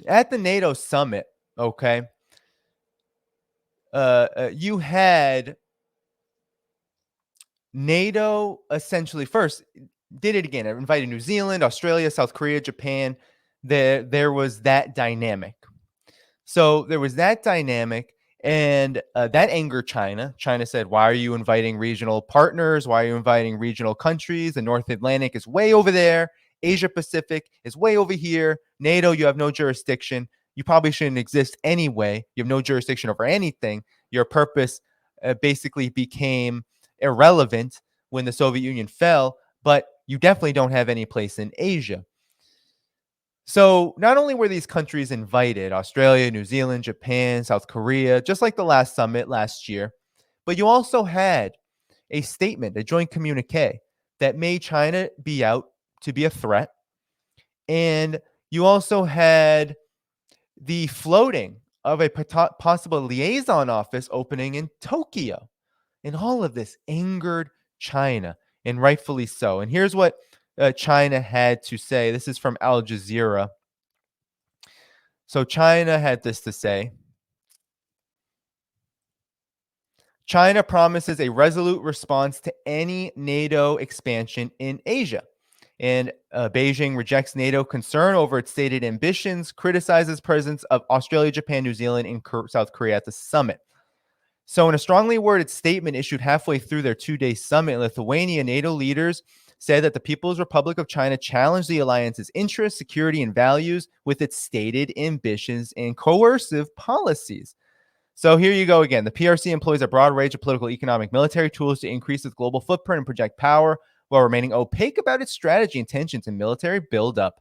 at the NATO summit, okay, you had NATO essentially first did it again. It invited New Zealand, Australia, South Korea, Japan. There was that dynamic. So there was that dynamic, and that angered China. China said, "Why are you inviting regional partners? Why are you inviting regional countries? The North Atlantic is way over there. Asia Pacific is way over here. NATO, you have no jurisdiction. You probably shouldn't exist anyway. You have no jurisdiction over anything. Your purpose basically became irrelevant when the Soviet Union fell, but you definitely don't have any place in Asia." So not only were these countries invited, Australia, New Zealand, Japan, South Korea, just like the last summit last year, but you also had a statement, a joint communique that made China be out to be a threat. And you also had the floating of a possible liaison office opening in Tokyo. And all of this angered China, and rightfully so. And here's what China had to say. This is from Al Jazeera. So China had this to say. China promises a resolute response to any NATO expansion in Asia. And Beijing rejects NATO concern over its stated ambitions, criticizes presence of Australia, Japan, New Zealand, and South Korea at the summit. So, in a strongly worded statement issued halfway through their 2-day summit in Lithuania, NATO leaders said that the People's Republic of China challenged the alliance's interests, security, and values with its stated ambitions and coercive policies. So here you go again. The PRC employs a broad range of political, economic, military tools to increase its global footprint and project power while remaining opaque about its strategy, intentions, and military buildup.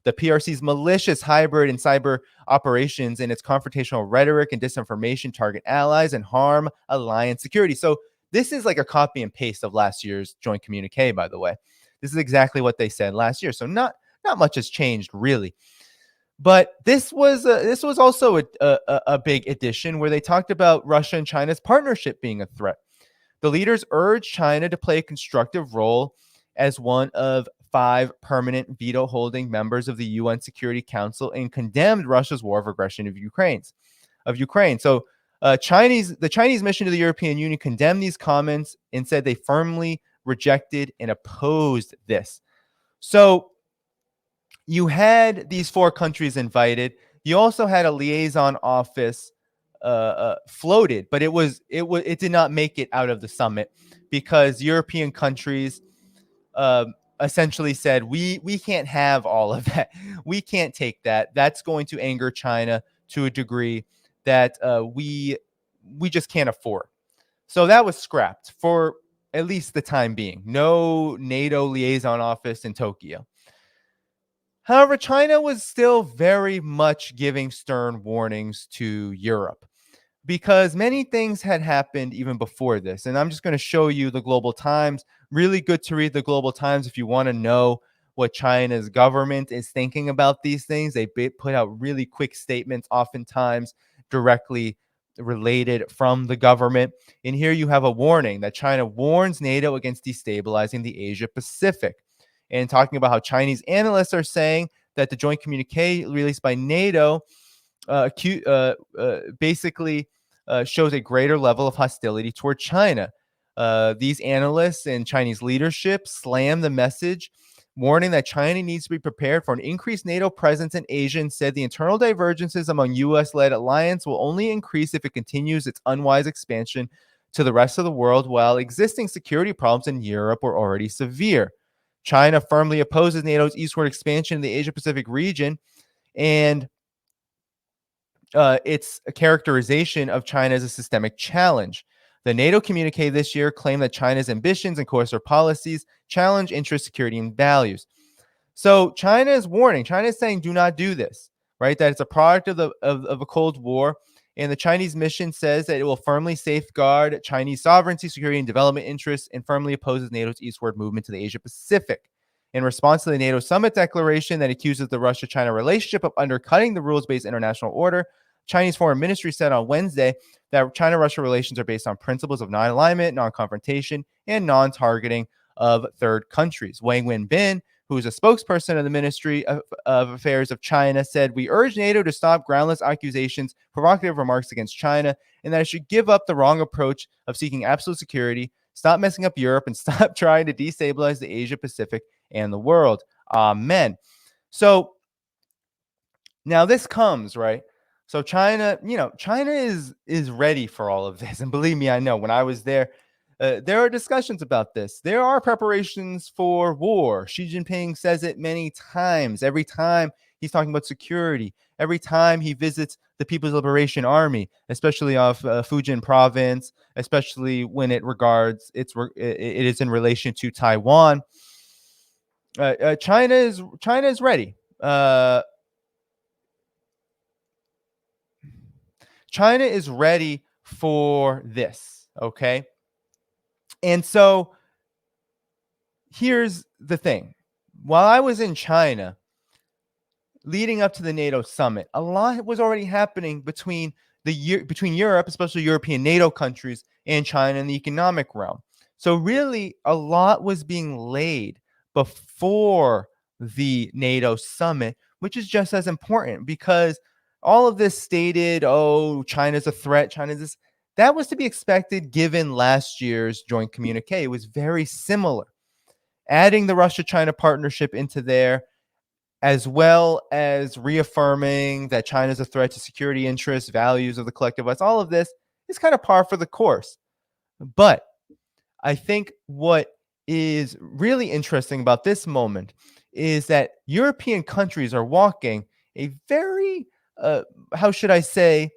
The PRC's malicious hybrid and cyber operations and its confrontational rhetoric and disinformation target allies and harm alliance security. So this is like a copy and paste of last year's joint communique, by the way. This is exactly what they said last year. So not much has changed, really. But this was also a big addition where they talked about Russia and China's partnership being a threat. The leaders urged China to play a constructive role as one of 5 permanent veto-holding members of the UN Security Council and condemned Russia's war of aggression of Ukraine. So the Chinese mission to the European Union condemned these comments and said they firmly rejected and opposed this. So you had these 4 countries invited. You also had a liaison office floated, but it did not make it out of the summit because European countries essentially said we can't have all of that. We can't take that. That's going to anger China to a degree that we just can't afford. So that was scrapped for at least the time being. No NATO liaison office in Tokyo. However, China was still very much giving stern warnings to Europe because many things had happened even before this. And I'm just going to show you the Global Times. Really good to read the Global Times if you want to know what China's government is thinking about these things. They put out really quick statements, oftentimes directly related from the government. And here you have a warning that China warns NATO against destabilizing the Asia Pacific, and talking about how Chinese analysts are saying that the joint communique released by NATO basically shows a greater level of hostility toward China. These analysts and Chinese leadership slam the message, warning that China needs to be prepared for an increased NATO presence in Asia, and said the internal divergences among U.S.-led alliance will only increase if it continues its unwise expansion to the rest of the world, while existing security problems in Europe were already severe. China firmly opposes NATO's eastward expansion in the Asia-Pacific region, and its characterization of China as a systemic challenge. The NATO communique this year claimed that China's ambitions and coercive policies challenge interest, security, and values. So China is warning. China is saying, do not do this, right? That it's a product of a Cold War. And the Chinese mission says that it will firmly safeguard Chinese sovereignty, security, and development interests, and firmly opposes NATO's eastward movement to the Asia Pacific. In response to the NATO summit declaration that accuses the Russia-China relationship of undercutting the rules-based international order, Chinese Foreign Ministry said on Wednesday that China-Russia relations are based on principles of non-alignment, non-confrontation, and non-targeting of third countries. Wang Wenbin, who is a spokesperson of the Ministry of Affairs of China, said, "We urge NATO to stop groundless accusations, provocative remarks against China, and that it should give up the wrong approach of seeking absolute security, stop messing up Europe, and stop trying to destabilize the Asia Pacific and the world. Amen." So now this comes, right? So China, China is ready for all of this, and believe me, I know. When I was there, there are discussions about this. There are preparations for war. Xi Jinping says it many times. Every time he's talking about security, every time he visits the People's Liberation Army, especially of Fujian province, especially when it regards it is in relation to Taiwan. China is ready. China is ready for this, okay? And so here's the thing. While I was in China, leading up to the NATO summit, a lot was already happening between Europe, especially European NATO countries, and China in the economic realm. So really, a lot was being laid before the NATO summit, which is just as important because all of this stated, oh, China's a threat, China's this, that was to be expected given last year's joint communique. It was very similar. Adding the Russia-China partnership into there, as well as reaffirming that China is a threat to security interests, values of the collective West, all of this is kind of par for the course. But I think what is really interesting about this moment is that European countries are walking a very, how should I say,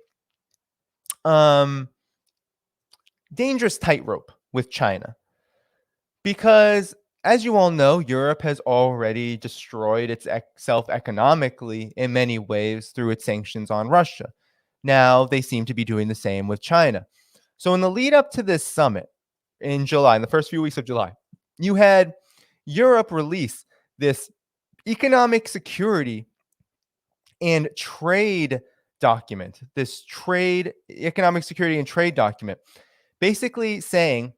dangerous tightrope with China. Because as you all know, Europe has already destroyed itself economically in many ways through its sanctions on Russia. Now they seem to be doing the same with China. So in the lead up to this summit in July, in the first few weeks of July, you had Europe release this economic security and trade document, this economic security and trade document, basically saying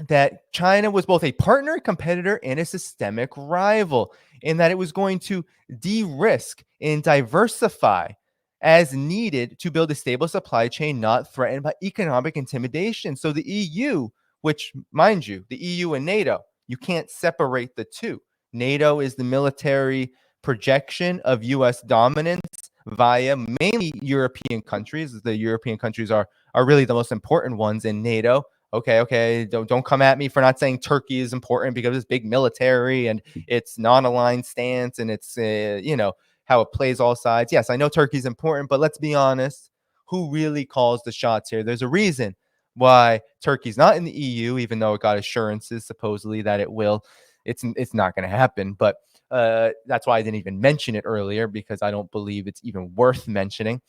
that China was both a partner, competitor, and a systemic rival, and that it was going to de-risk and diversify as needed to build a stable supply chain not threatened by economic intimidation. So the EU, which, mind you, the EU and NATO, you can't separate the two. NATO is the military projection of U.S. dominance via mainly European countries. The European countries are really the most important ones in NATO. Okay. Don't come at me for not saying Turkey is important because it's big military and it's non-aligned stance and it's how it plays all sides. Yes, I know Turkey's important, but let's be honest. Who really calls the shots here? There's a reason why Turkey's not in the EU, even though it got assurances supposedly that it will. It's not going to happen, but that's why I didn't even mention it earlier, because I don't believe it's even worth mentioning.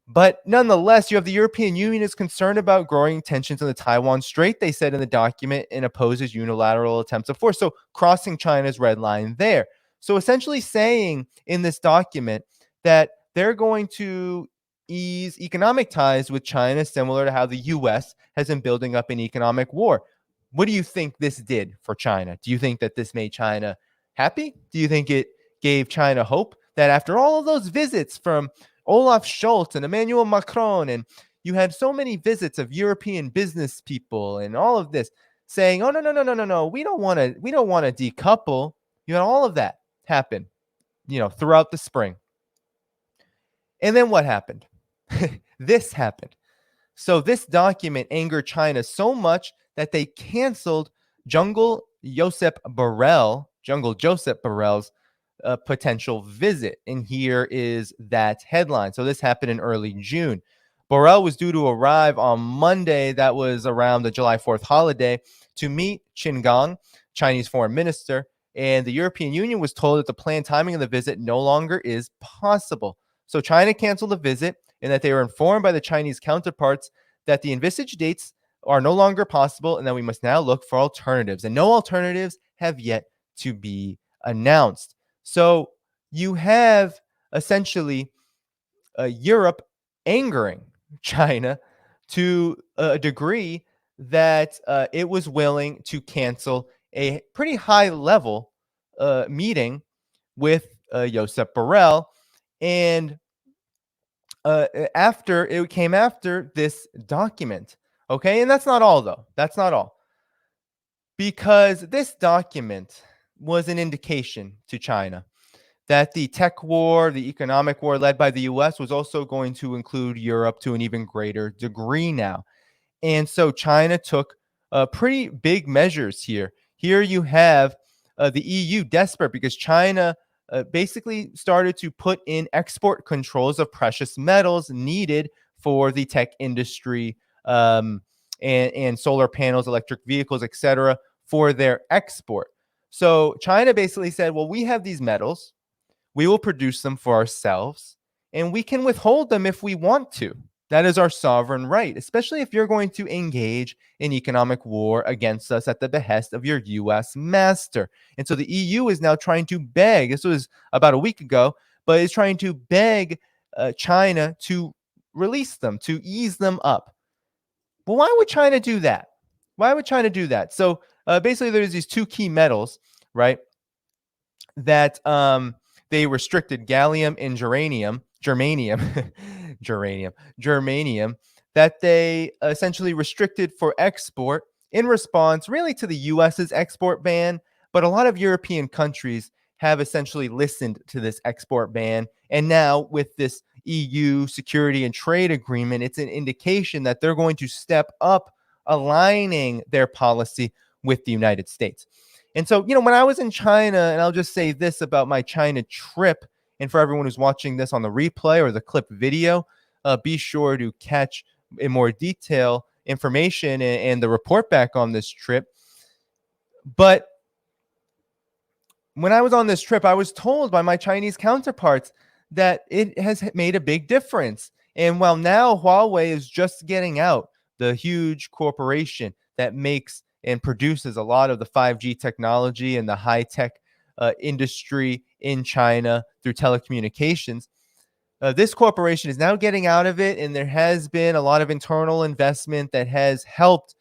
But nonetheless, you have the European Union is concerned about growing tensions in the Taiwan Strait, they said in the document, and opposes unilateral attempts of force. So crossing China's red line there. So essentially saying in this document that they're going to ease economic ties with China, similar to how the U.S. has been building up an economic war. What do you think this did for China? Do you think that this made China happy? Do you think it gave China hope that after all of those visits from Olaf Scholz and Emmanuel Macron, and you had so many visits of European business people and all of this saying, "Oh no, we don't want to decouple." You had all of that happen, throughout the spring. And then what happened? This happened. So this document angered China so much that they canceled Jungle Josep Borrell's potential visit. And here is that headline. So this happened in early June. Borrell was due to arrive on Monday, that was around the July 4th holiday, to meet Qin Gang, Chinese foreign minister. And the European Union was told that the planned timing of the visit no longer is possible. So China canceled the visit, and that they were informed by the Chinese counterparts that the envisaged dates are no longer possible and that we must now look for alternatives. And no alternatives have yet to be announced. So you have essentially Europe angering China to a degree that it was willing to cancel a pretty high level meeting with Josep Borrell, and after it came after this document. Okay, and that's not all though. That's not all, because this document was an indication to China that the tech war, the economic war led by the US, was also going to include Europe to an even greater degree now. And so China took pretty big measures here. Here you have the EU desperate because China basically started to put in export controls of precious metals needed for the tech industry, and solar panels, electric vehicles, etc., for their export. So China basically said, well, we have these metals, we will produce them for ourselves, and we can withhold them if we want to. That is our sovereign right, especially if you're going to engage in economic war against us at the behest of your US master. And so the EU is now trying to beg, this was about a week ago, but is trying to beg China to release them, to ease them up. But why would China do that? Why would China do that? So basically, there's these two key metals, right? That they restricted, gallium and germanium, that they essentially restricted for export in response really to the US's export ban. But a lot of European countries have essentially listened to this export ban. And now with this EU security and trade agreement, it's an indication that they're going to step up aligning their policy with the United States. And so, when I was in China, and I'll just say this about my China trip, and for everyone who's watching this on the replay or the clip video, be sure to catch in more detail information and the report back on this trip. But when I was on this trip, I was told by my Chinese counterparts that it has made a big difference. And while now Huawei is just getting out, the huge corporation that makes and produces a lot of the 5G technology and the high-tech industry in China through telecommunications, this corporation is now getting out of it, and there has been a lot of internal investment that has helped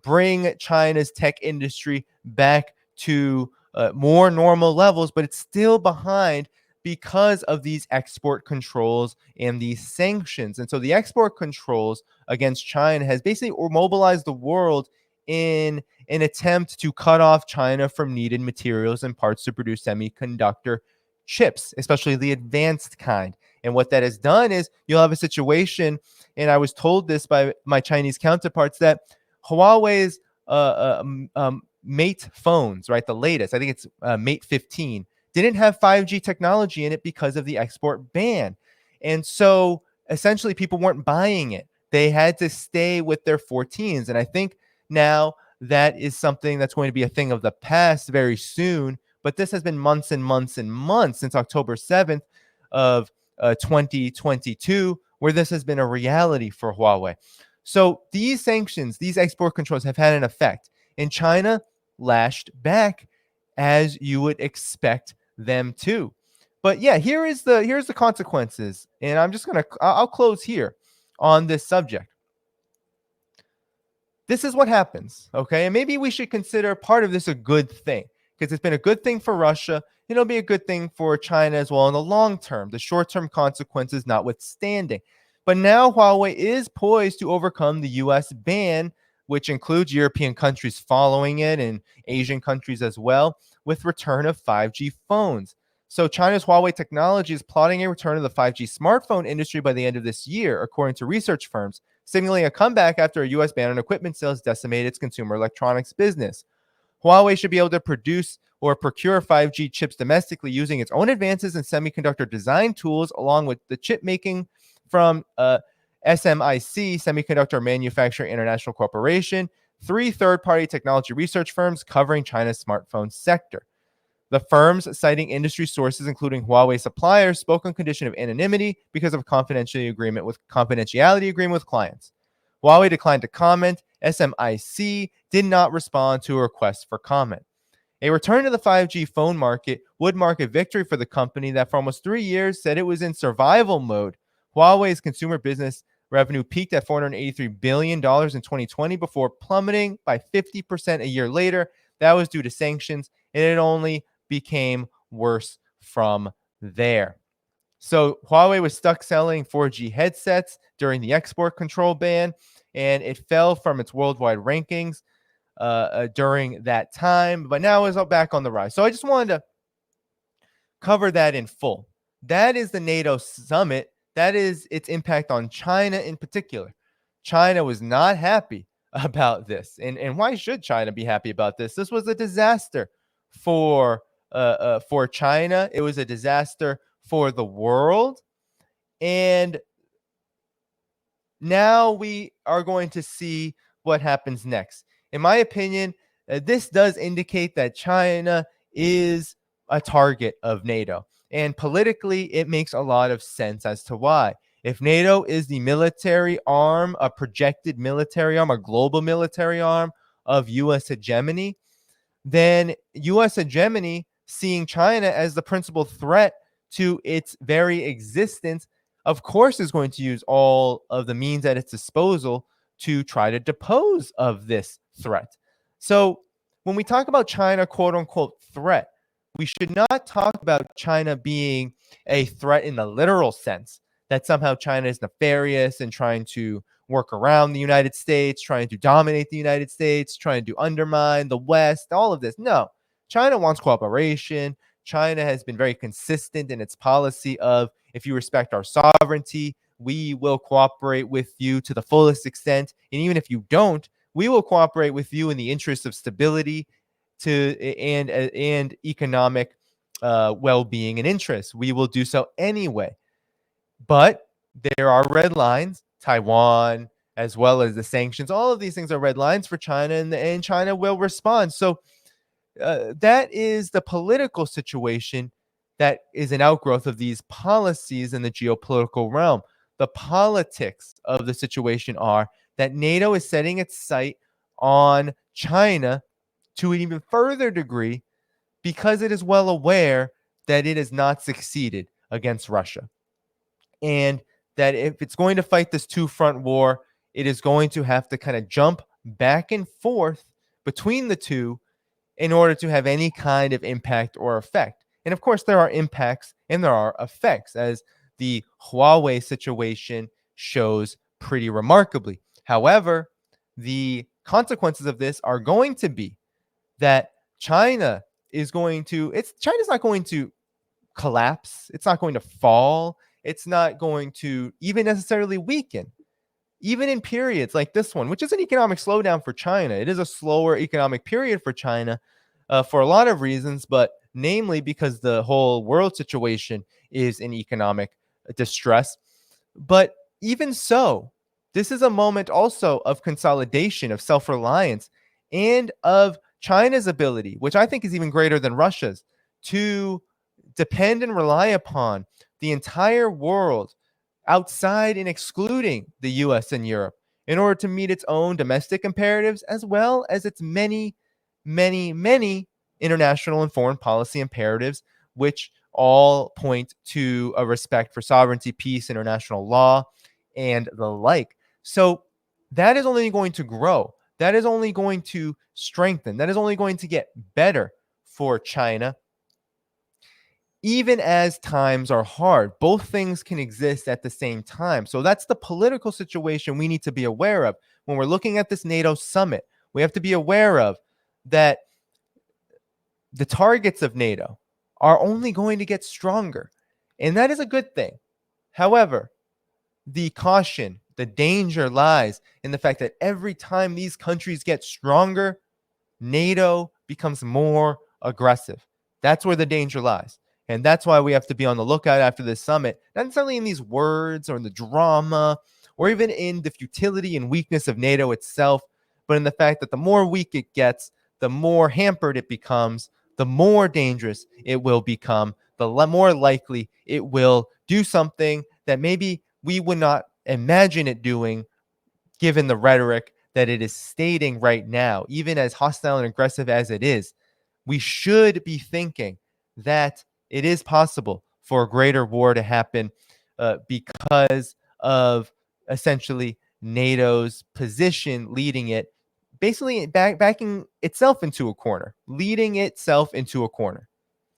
bring China's tech industry back to more normal levels, but it's still behind because of these export controls and these sanctions. And so the export controls against China has basically mobilized the world in an attempt to cut off China from needed materials and parts to produce semiconductor chips, especially the advanced kind. And what that has done is you'll have a situation, and I was told this by my Chinese counterparts, that Huawei's Mate phones, right, the latest, I think it's Mate 15, didn't have 5G technology in it because of the export ban. And so essentially people weren't buying it. They had to stay with their 14s. And I think now that is something that's going to be a thing of the past very soon. But this has been months and months and months since October 7th of 2022, where this has been a reality for Huawei. So these sanctions, these export controls have had an effect, and China lashed back as you would expect them to. But yeah, here's the consequences, and I'll close here on this subject. This is what happens, okay? And maybe we should consider part of this a good thing, because it's been a good thing for Russia. It'll be a good thing for China as well in the long term, the short-term consequences notwithstanding. But now Huawei is poised to overcome the US ban, which includes European countries following it and Asian countries as well, with return of 5G phones. So China's Huawei technology is plotting a return of the 5G smartphone industry by the end of this year, according to research firms, signaling a comeback after a US ban on equipment sales decimated its consumer electronics business. Huawei should be able to produce or procure 5G chips domestically using its own advances in semiconductor design tools, along with the chip making from SMIC, Semiconductor Manufacturing International Corporation, 3 third-party technology research firms covering China's smartphone sector. The firms, citing industry sources including Huawei suppliers, spoke on condition of anonymity because of a confidentiality agreement with clients. Huawei declined to comment. SMIC did not respond to a request for comment. A return to the 5G phone market would mark a victory for the company that for almost 3 years said it was in survival mode. Huawei's consumer business revenue peaked at $483 billion in 2020 before plummeting by 50% a year later. That was due to sanctions and it only became worse from there. So Huawei was stuck selling 4G headsets during the export control ban, and it fell from its worldwide rankings during that time, but now is back on the rise. So I just wanted to cover that in full. That is the NATO summit. That is its impact on China in particular. China was not happy about this. And why should China be happy about this? This was a disaster for China. It was a disaster for the world. And now we are going to see what happens next. In my opinion, this does indicate that China is a target of NATO. And politically, it makes a lot of sense as to why. If NATO is the military arm, a projected military arm, a global military arm of U.S. hegemony, then U.S. hegemony, seeing China as the principal threat to its very existence, of course, is going to use all of the means at its disposal to try to depose of this threat. So when we talk about China, quote unquote, threat, we should not talk about China being a threat in the literal sense, that somehow China is nefarious and trying to work around the United States, trying to dominate the United States, trying to undermine the West, all of this. No, China wants cooperation. China has been very consistent in its policy of, if you respect our sovereignty, we will cooperate with you to the fullest extent. And even if you don't, we will cooperate with you in the interest of stability and economic well-being and interest. We will do so anyway. But there are red lines. Taiwan, as well as the sanctions, all of these things are red lines for China, and China will respond. So that is the political situation that is an outgrowth of these policies in the geopolitical realm. The politics of the situation are that NATO is setting its sight on China to an even further degree because it is well aware that it has not succeeded against Russia. And that if it's going to fight this two-front war, it is going to have to kind of jump back and forth between the two in order to have any kind of impact or effect. And of course, there are impacts and there are effects, as the Huawei situation shows pretty remarkably. However, the consequences of this are going to be that China's not going to collapse. It's not going to fall. It's not going to even necessarily weaken. Even in periods like this one, which is an economic slowdown for China, it is a slower economic period for China for a lot of reasons, but namely because the whole world situation is in economic distress. But even so, this is a moment also of consolidation, of self-reliance, and of China's ability, which I think is even greater than Russia's, to depend and rely upon the entire world outside and excluding the US and Europe in order to meet its own domestic imperatives as well as its many, many, many international and foreign policy imperatives, which all point to a respect for sovereignty, peace, international law, and the like. So that is only going to grow. That is only going to strengthen. That is only going to get better for China. Even as times are hard, both things can exist at the same time. So that's the political situation we need to be aware of. When we're looking at this NATO summit, we have to be aware of that the targets of NATO are only going to get stronger. And that is a good thing. However, the caution, the danger lies in the fact that every time these countries get stronger, NATO becomes more aggressive. That's where the danger lies. And that's why we have to be on the lookout after this summit, not necessarily in these words or in the drama or even in the futility and weakness of NATO itself, but in the fact that the more weak it gets, the more hampered it becomes, the more dangerous it will become, the more likely it will do something that maybe we would not imagine it doing given the rhetoric that it is stating right now. Even as hostile and aggressive as it is, we should be thinking that it is possible for a greater war to happen because of essentially NATO's position leading it basically backing itself into a corner, leading itself into a corner.